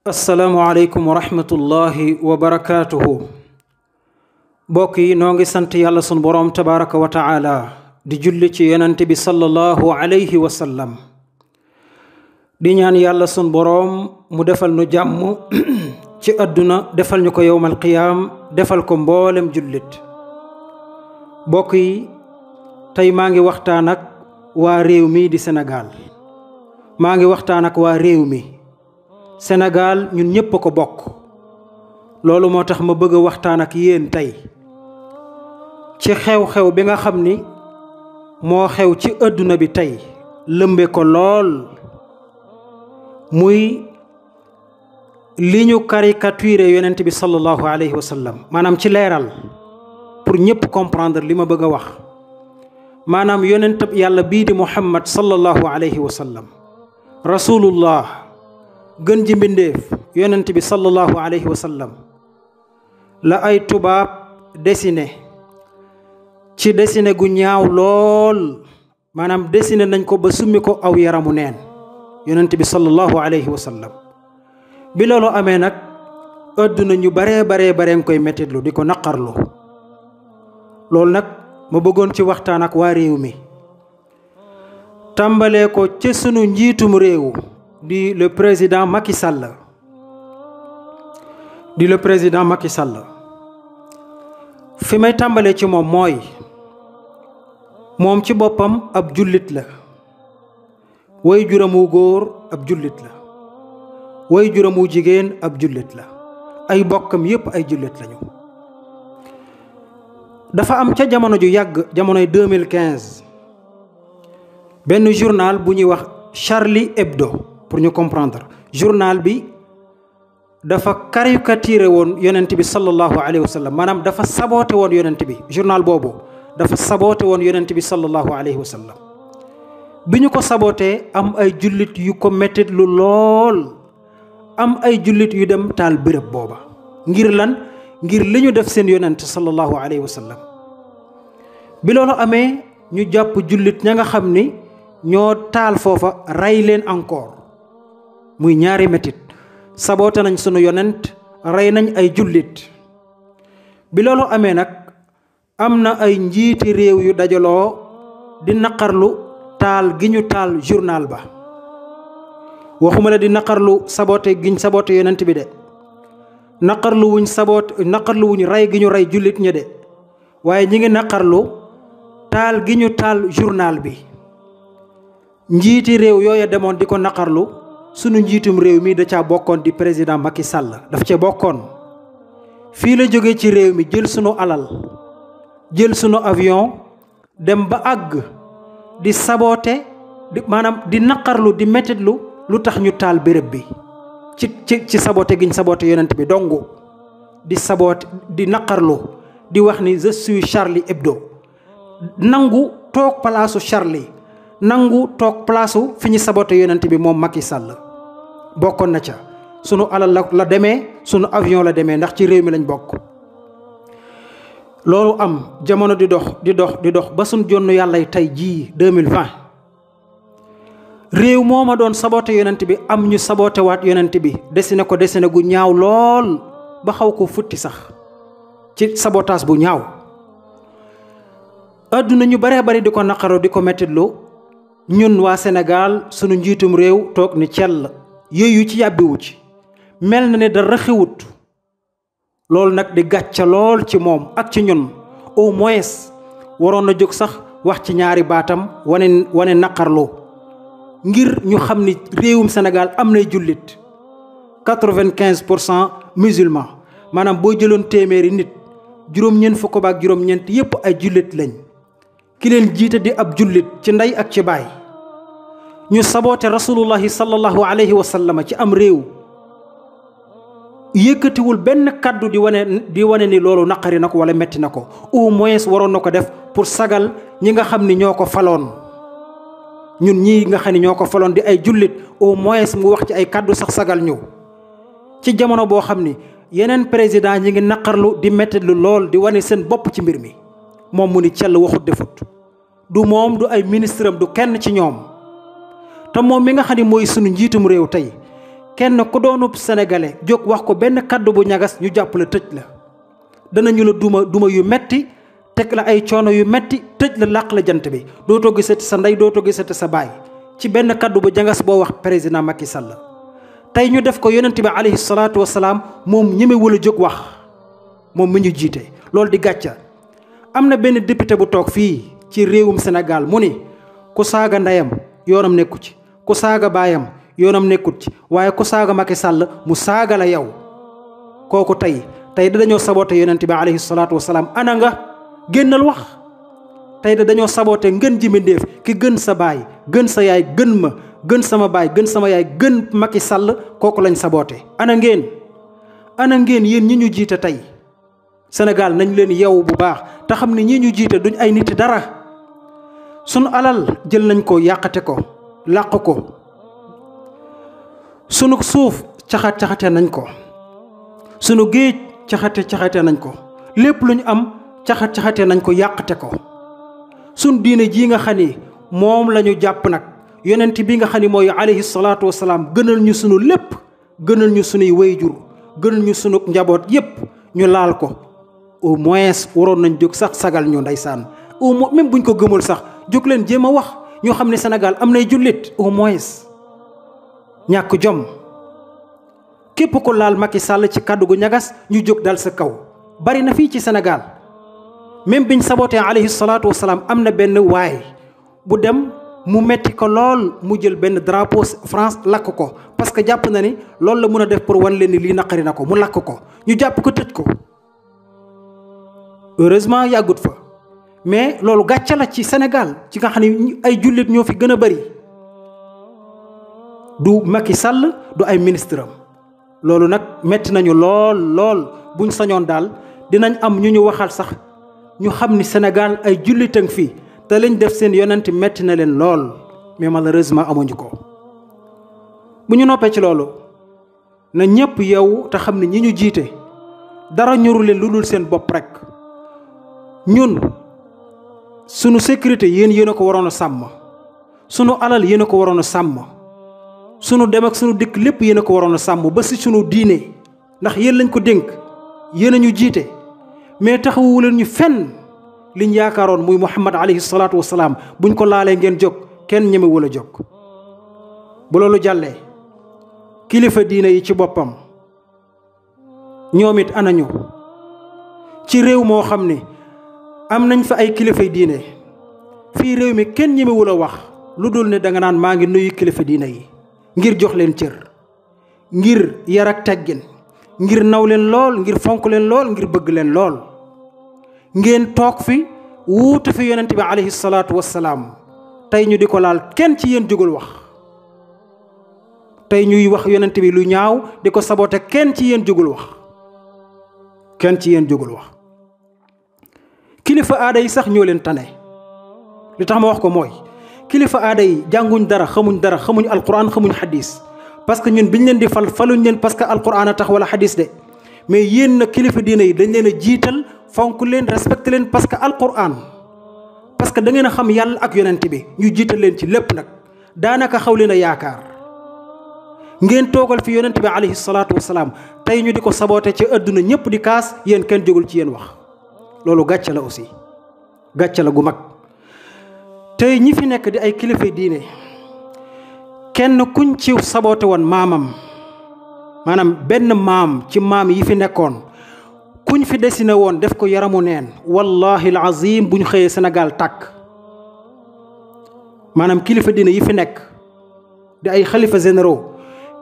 asalaamualeykum wa rahmatullahi wa barakaatuhu. mbokk yi noo ngi sant yàlla sun boroom tabaraka wa taala di julli ci yonent bi sallallahu alayhi wa sallam di ñaan yàlla sun boroom mu defal nu jàmm ci àdduna defal ñu ko yowmal qiyaam defal ko mboolem jullit. mbokk yi tey maa ngi waxtaan ak waa réew mi di Sénégal. maa ngi waxtaan ak waa réew mi Sénégal ñun ñépp a ko bokk. loolu moo tax ma bëgg a waxtaan ak yéen tey ci xew-xew bi nga xam ni moo xew ci àdduna bi tey lëmbe ko lool, muy li ñu caricaturé yonent bi sallallahu alayhi wa sallam. maanaam ci leeral pour ñépp comprendre li ma bëgg a wax. maanaam yonent yàlla bii di Muhammad sallallahu alayhi wa sallam, rasulullah gën ji mbindéef yonent bi sallallahu alayhi wa sallam la ay tubaab dessiné ci dessiné gu ñaaw lool. maanaam dessiné nañ ko ba summi ko aw yaramu neen yonent bi sallallahu alayhi wa sallam. bi loolu amee nag àdduna ñu baree nga koy mettitlu di ko naqarlu. loolu nag ma bëggoon ci waxtaan ak waa réew mi, tàmbalee ko ci sunu njiitum réew di le président Macky Sall. fi may tàmbalee ci moom mooy moom ci boppam ab jullit la, way juramu góor ab jullit la, way juramu jigéen ab jullit la, ay bokkam yépp ay jullit lañu. dafa am ca jamono ju yàgg, jamonoy 2015, benn journal bu ñuy wax Charlie Hebdo. pour ñu comprendre, journal bi dafa caricaturé woon yonent bi sallallahu alayhi wa sallam. maanaam dafa saboote woon yonent bi. journal boobu dafa saboote woon yonent bi sallallahu alayhi wa sallam. bi ñu ko sabootee am ay jullit yu ko mettit lu lool, am ay jullit yu dem taal béréb booba. ngir lan? ngir li ñu def seen yonent sallallahu alayhi wa sallam. bi loolu amee ñu jàpp jullit ña nga xam ni ñoo taal foofa, rey leen encore. muy ñaari metit, saboote nañ sunu yonent, rey nañ ay jullit. bi loolu amee nag am na ay njiiti réew yu dajaloo di naqarlu taal gi ñu taal journal ba. waxuma la di naqarlu saboote giñ saboote yonent bi de, naqarlu wuñ rey gi ñu rey jullit ña de, waaye ñi ngi naqarlu taal gi ñu taal journal bi. njiiti réew yooya demoon di ko naqarlu, sunu njiitum réew mi da caa bokkoon di président Macky Sall. daf cee bokkoon. fii la jóge ci réew mi jël sunu alal, jël sunu avion dem ba àgg di saboote, maanaam di naqarlu di mettitlu lu tax ñu taal béréb bi ci saboote giñ saboote yonent bi dongu. di saboote di naqarlu di wax ni je suis Charlie Hebdo. nangu toog palaasu Charlie, nangu toog palaasu fi ñu saboote yonent bi moom Macky Sall bokkoon na ca. sunu alal la demee, sunu avion la demee, ndax ci réew mi lañ bokk. loolu am jamono di dox ba sunu jonn yàlla tey jii 2020, réew moo ma doon saboote yonent bi am ñu saboote waat yonent bi, dessiné ko dessiné gu ñaaw lool ba xaw ko futti sax ci sabotage bu ñaaw. adduna ñu bari di ko naqaro di ko mettitlu. ñun waa Sénégal sunu njiitum réew toog ni cell, yooyu ci yàbbiwu ci, mel na ne dara xewut. loolu nag di gàcca lool ci moom ak ci ñun. au moins waroon na jóg sax wax ci ñaari baatam wane naqarloo, ngir ñu xam ni réewum Sénégal am nay jullit 95% musulman. maanaam boo jëloon téeméeri nit, juróom-ñeent fukk ba ak juróom-ñeent yépp ay jullit lañ. ki leen jiite di ab jullit ci ndey ak ci baay. ñu saboote rasulullahi sallallahu alayhi wa sallam ci am réew, yëkkatiwul benn kàddu di wane ni loolu naqari na ko wala metti na ko. au moins waroon na ko def pour sagal ñi nga xam ni ñoo ko faloon. ñun ñii nga xam ni ñoo ko faloon di ay jullit, au moins mu wax ci ay kàddu sax sagal ñu. ci jamono boo xam ni yeneen président ñi ngi naqarlu di metti lu lool, di wane seen bopp ci mbir mi, moom mu ni cell waxut defut. du moom du ay ministre am du kenn ci ñoom. te moom mi nga xam ne mooy sunu njiitum réew tey kenn ku doonub sénégalais jóg wax ko benn kaddu bu ñagas ñu jàpp la tëj la. danañu la duma yu metti teg la ay coono yu metti tëj la làq la jant bi dootoo gisati sa ndey dootoo gisati sa baay ci benn kaddu bu ñagas boo wax président Macky Sall. tey ñu def ko yonent bi alayhi salaatu wasalaam moom ñemewul a jóg wax moom mi ñu jiite loolu di gàcca. am na benn député bu toog fii ci réewum Sénégal mu ni ku saaga ndeyam yoonam nekku ci ku saaga baayam yoonam nekkut ci waaye ku saaga Macky Sall mu saaga la yow. kooku tey dañoo saboté yonent bi alayhi salaatu wasalaam ana nga génnal wax. tey dañoo saboté ngën ji mbindéef ki gën sa baay gën sa yaay gën ma gën sama baay gën sama yaay gën Macky Sall kooku lañ saboté. ana ngeen yéen ñi ñu jiite tey Sénégal nañ leen yeewu bu baax te xam ne ñi ñu jiite duñ ay nit dara. sunu alal jël nañ ko yàqate ko làq ko sunu suuf caxate nañ ko sunu géej caxate nañ ko lépp lu ñu am caxate nañ ko yàqate ko. sunu diine jii nga xam ni moom la ñu jàpp nag yonent bi nga xam ni mooy alayhi salaatu wasalaam gënal ñu sunu lépp gënal ñu sunuy wayjur gënal ñu sunu njaboot yépp ñu laal ko au moins waroon nañ jóg sax sagal ñu ndeysaan au moins même buñ ko gëmul sax jóg leen jéem a wax ñoo xam ne Sénégal am nay jullit au moins ñàkk jom. képp ko laal Macky Sall ci kàddu gu ñagas ñu jóg dal sa kaw bari na fii ci Sénégal. même biñ saboté alayhi salaatu wasalaam am na benn waay bu dem mu metti ko lool mu jël benn drapeau France lakk ko parce que jàpp na ni loolu la mën a def pour wan leen ni lii naqari na ko mu lakk ko ñu jàpp ko tëj ko. heureusement yàggut fa mais loolu gàcce la ci Sénégal ci nga xam ne ay jullit ñoo fi gën a bari du Macky Sall du ay ministre am. loolu nag metti nañu lool buñ sañoon daal dinañ am ñu waxal sax ñu xam ni Sénégal ay jullitang fii te lañ def seen yonent metti na leen lool mais malheureusement amuñu ko. bu ñu noppee ci loolu na ñëpp yow te xam ne ñi ñu jiite dara ñoru leen lu dul seen bopp rek. ñun sunu sécurité yéen a ko waroon a sàmm sunu alal yéen a ko waroon a sàmm sunu dem ak sunu dëkk lépp yéen a ko waroon a sàmm ba si sunu diine ndax yéen lañ ko dénk yéen a ñu jiite. mais taxawu leen ñu fenn liñ yaakaaroon muy Muhammad alayhi salaatu wasalaam buñ ko laalee ngeen jóg kenn ñemewul a jóg. bu loolu jàllee kilifa diine yi ci boppam ñoom it anañu ci réew moo xam ne am nañ fa ay kilifay diine fii réew mi kenn ñemewul a wax lu dul ne danga naan maa ngi nuyu kilifa diine yi ngir jox leen cër ngir yar ak teggin ngir naw leen lool ngir fonk leen lool ngir bëgg leen lool. ngeen toog fi wuute fi yonent bi alayhi salaatu wassalaam tey ñu di ko laal kenn ci yéen jógul wax. tey ñuy wax yonent bi lu ñaaw di ko saboté kenn ci yéen jógul wax. kilifa aada yi sax ñoo leen tane li tax ma wax ko mooy kilifa aada yi jànguñ dara xamuñ alquran xamuñ xadis parce que ñun biñ leen di faluñ leen parce que alquran a tax wala xadis de mais yéen na kilifa diine yi dañ leen a jiital fonk leen respecté leen parce que alquran parce que da ngeen a xam yàlla ak yonent bi ñu jiital leen ci lépp nag daanaka xaw leen a yaakaar ngeen toogal fi yonent bi alayhi salaatu wasalaam tey ñu di ko saboote ci adduna ñëpp di kaas yéen kenn jógul ci yéen wax. loolu gàcce la aussi gàcce la gu mag tey ñi fi nekk di ay kilifa diine kenn kuñ ci saboote woon maamam maanaam benn maam ci maam yi fi nekkoon kuñ fi dessiné woon def ko yaramu neen wallahi alazim buñ xëyee Sénégal tàkk. maanaam kilifa diine yi fi nekk di ay xalifa généraux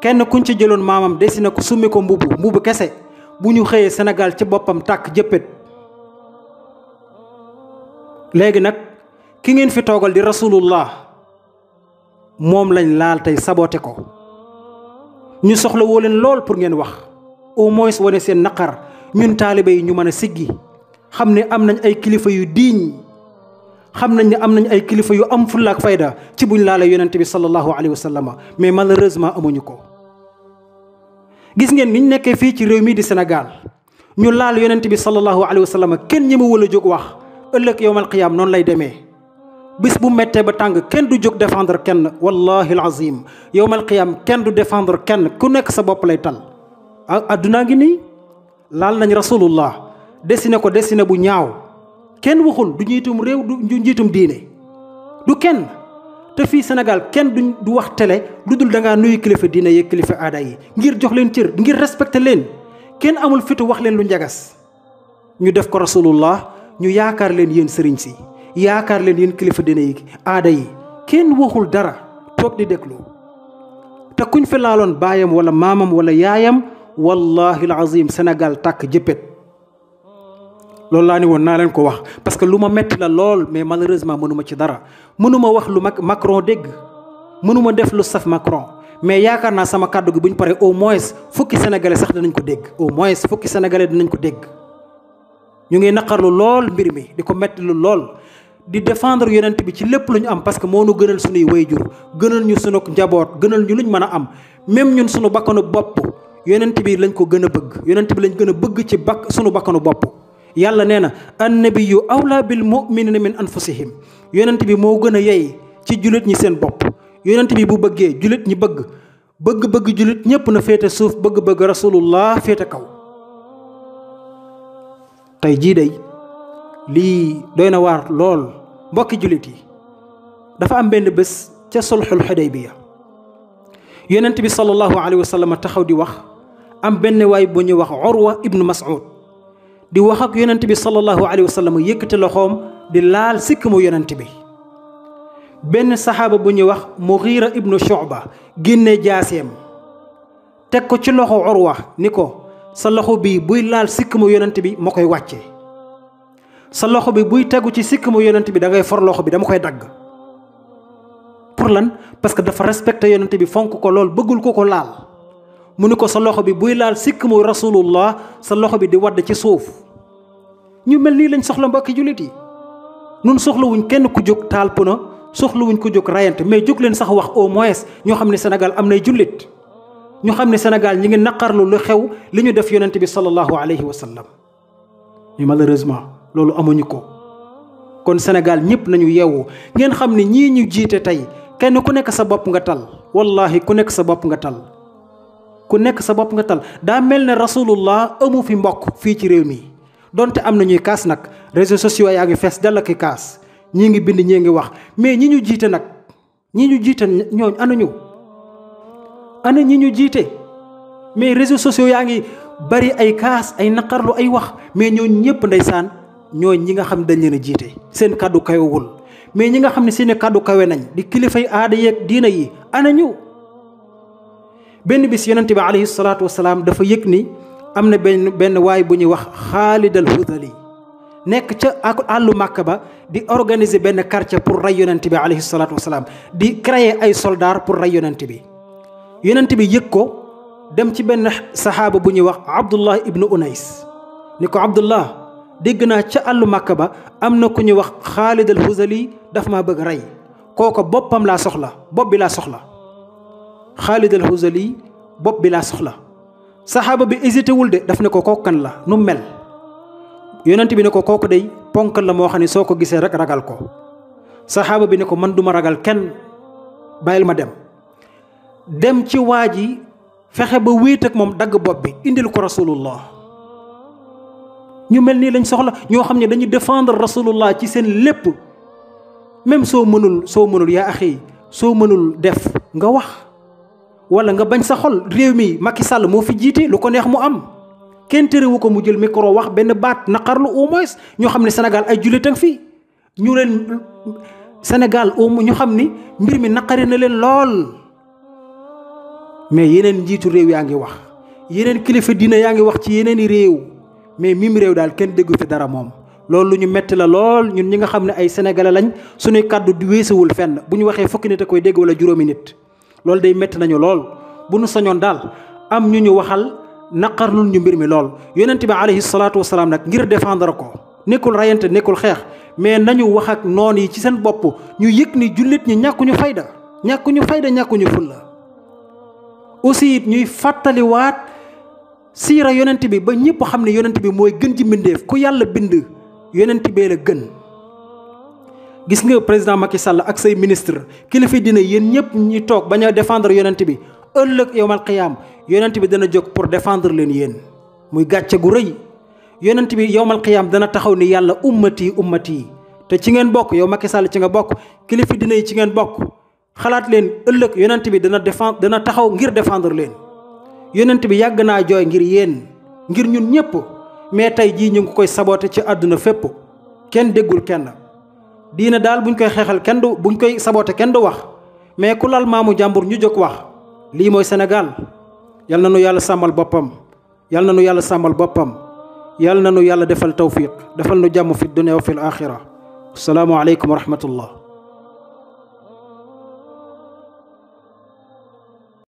kenn kuñ ci jëloon maamam dessiné ko summi ko mbubu kese bu ñu xëyee Sénégal ci boppam tàkk jëppét. léegi nag ki ngeen fi toogal di rasulullah moom lañ laal tey saboté ko ñu soxla woo leen lool pour ngeen wax au moins wane seen naqar ñun taalibe yi ñu mën a siggi xam ne am nañ ay kilifa yu diiñ xam nañ ne am nañ ay kilifa yu am fulla ak fayda ci buñ laalee yonent bi sallallahu alayhi wa sallam mais malheureusement amuñu ko. gis ngeen niñ nekkee fii ci réew mi di Sénégal ñu laal yonent bi sallallahu alayhi wa sallam kenn ñemewul a jóg wax. ëllëg yowmal qiyaam noonu lay demee bis bu méttee ba tàng kenn du jóg défendre kenn wallahi alazim yowmal qiyam kenn du défendre kenn ku nekk sa bopp lay tal addunaa ngi nii laal nañ rasulullah dessiné ko dessiné bu ñaaw kenn waxul du njiitum réew du njiitum diine du kenn te fii Sénégal kenn du wax télé lu dul da ngaa nuyu kilifa diine yeeg kilifa aada yi ngir jox leen cër ngir respecté leen kenn amul fitu wax leen lu njagas ñu def ko rasulullah ñu yaakaar leen yéen sëriñ si yaakaar leen yéen kilifa diine yi aada yi kenn waxul dara toog di déglu te kuñ fi laaloon baayam wala maamam wala yaayam wallahi alazim Sénégal tàkk jëppét loolu laa ni woon naa leen ko wax parce que lu ma metti la lool mais malheureusement mënuma ci dara mënuma wax lu Macron dégg mënuma def lu saf Macron mais yaakaar naa sama kàddu gi bu ñu paree au moins fukki sénégalais sax dinañ ko dégg au moins fukki sénégalais dinañ ko dégg ñu ngi naqarlu lool mbir mi di ko metti lu lool di défendre yonent bi ci lépp lu ñu am parce que moo nu gënal suñuy wayjur gënal ñu sunu njaboot gënal ñu luñ mën a am même ñun sunu bakkanu bopp yonent bi lañ ko gën a bëgg yonent bi lañ gën a bëgg ci sunu bakkanu bopp yàlla nee na annabiyu awla bil muminina min anfusihim yonent bi moo gën a yey ci jullit ñi seen bopp yonent bi bu bëggee jullit ñi bëgg jullit ñépp na féete suuf bëgg rasulullah féete kaw tey jii day lii doy na waar lool mbokki jullit yi dafa am benn bés ca sulxul xudaybiya yonent bi sallallahu alayhi wa sallam taxaw di wax am benn waay bu ñuy wax Urwa ibnu Mas'ud di wax ak yonent bi sallallahu alayhi wa sallam yëkkati loxoom di laal sikk mu yonent bi benn saxaaba bu ñuy wax Mughira ibnu Shu'ba génne jaaseem teg ko ci loxo Urwa ni ko sa loxo bi buy laal sikk mu yonent bi ma koy wàcce sa loxo bi buy tegu ci sikk mu yonent bi da ngay for loxo bi dama koy dagg pour lan parce que dafa respecté yonent bi fonk ko lool bëggul ko laal mu ni ko sa loxo bi buy laal sikk mu rasulullah sa loxo bi di wadd ci suuf ñu mel nii lañ soxla mbokki jullit yi nun soxlawuñ kenn ku jóg taal pëna soxlawuñ ko jóg rayante mais jóg leen sax wax au moins ñoo xam ne Sénégal am nay jullit ñu xam ne Sénégal ñi ngi naqarlu lu xew li ñu def yonent bi sallallahu alayhi wa sallam mais malheureusement loolu amuñu ko kon Sénégal ñëpp nañu yeewu ngeen xam ne ñii ñu jiite tey kenn ku nekk sa bopp nga tal wallahi ku nekk sa bopp nga tal ku nekk sa bopp nga tal daa mel ne rasulullah amu fi mbokk fii ci réew mi donte am na ñuy kaas nag réseaux sociaux yaa ngi fees dell ak kaas ñii ngi bind ñii ngi wax mais ñi ñu jiite nag ñi ñu jiite ñooñ ana ñi ñu jiite mais réseaux sociaux yaa ngi bari ay kaas ay naqarlu ay wax mais ñooñ ñëpp ndeysaan ñooñ ñi nga xam dañ leen a jiite seen kàddu kawewul mais ñi nga xam ne seen kàddu kawe nañ di kilifay aada yeeg diina yi ana ñu benn bis yonent bi alayhi salaatu wasalaam dafa yëg ni am na benn waay bu ñuy wax Xaalid al Hudali nekk ca àllu Màkka ba di organiser benn quartier pour rey yonent bi alayhi salaatu wasalaam di créer ay soldats pour rey yonent bi yëg ko dem ci benn saxaaba bu ñuy wax Abdullah ibnu Unays ni ko Abdullah dégg naa ca àllu Màkka ba am na ku ñuy wax Xaalid al Hudali daf maa bëgg rey kooko boppam laa soxla bopp bi laa soxla Xaalid al Hudali bopp bi laa soxla saxaaba bi hésité wul de daf ne ko kooku kan la nu mel yonent bi ne ko kooku day ponkal la moo xam ne soo ko gisee rek ragal ko saxaaba bi ne ko man duma ragal kenn bàyyil ma dem ci waa ji fexe ba wéet ak moom dagg bopp bi indil ko rasulullah ñu mel nii lañ soxla ñoo xam ne dañuy défendre rasulullah ci seen lépp même soo mënul yaa axi soo mënul def nga wax wala nga bañ sa xol réew mi Macky Sall moo fi jiite lu ko neex mu am kenn terewu ko mu jël micro wax benn baat naqarlu au moins ñoo xam ne Sénégal ay jullit ak fii ñu leen Sénégal ñu xam ni mbir mi naqari na leen lool mais yeneen njiitu réew yaa ngi wax yeneen kilifa diina yaa ngi wax ci yeneen i réew mais mim réew daal kenn déggu fi dara moom loolu lu ñu metti la lool ñun ñi nga xam ne ay sénégalais lañ suñuy kàddu di weesuwul fenn bu ñu waxee fukki nit a koy dégg wala juróomi nit loolu day metti nañu lool bu nu sañoon daal am ñu waxal naqarlul ñu mbir mi lool yonent bi alayhi salaatu wasalaam nag ngir défendre ko nekkul rayante nekkul xeex mais nañu wax ak noon yi ci seen bopp ñu yëg ni jullit ñi ñàkkuñu fayda ñàkkuñu fulla aussi it ñuy fàttaliwaat siira yonent bi ba ñëpp xam ne yonent bi mooy gën ci mbindeef ku yàlla bind yonent bee la gën gis nga président Macky Sall ak say ministre kilifa dina yéen ñëpp ñi toog bañ a défendre yonent bi ëllëg yowmal qiyaam yonent bi dana jóg pour défendre leen yéen muy gàcce gu rëy. yonent bi yowmal qiyaam dana taxaw ni yàlla ummati ummati te ci ngeen bokk yow Macky Sall ci nga bokk kilifa dina yi ci ngeen bokk xalaat leen ëllëg yonent bi dana taxaw ngir défendre leen. yonent bi yàgg naa jooy ngir yéen ngir ñun ñëpp mais tey jii ñu ngi koy saboté ci àdduna fépp kenn déggul kenn. diina daal buñ koy xeexal buñ koy saboté kenn du wax mais ku lal maamu jàmbur ñu jóg wax lii mooy Sénégal. yal na nu yàlla sàmmal boppam yal na nu yàlla sàmmal boppam yal na nu yàlla defal tawfiq defal nu jàmm fi dunya wa fil axira. asalaamu aleykum wa rahmatullah.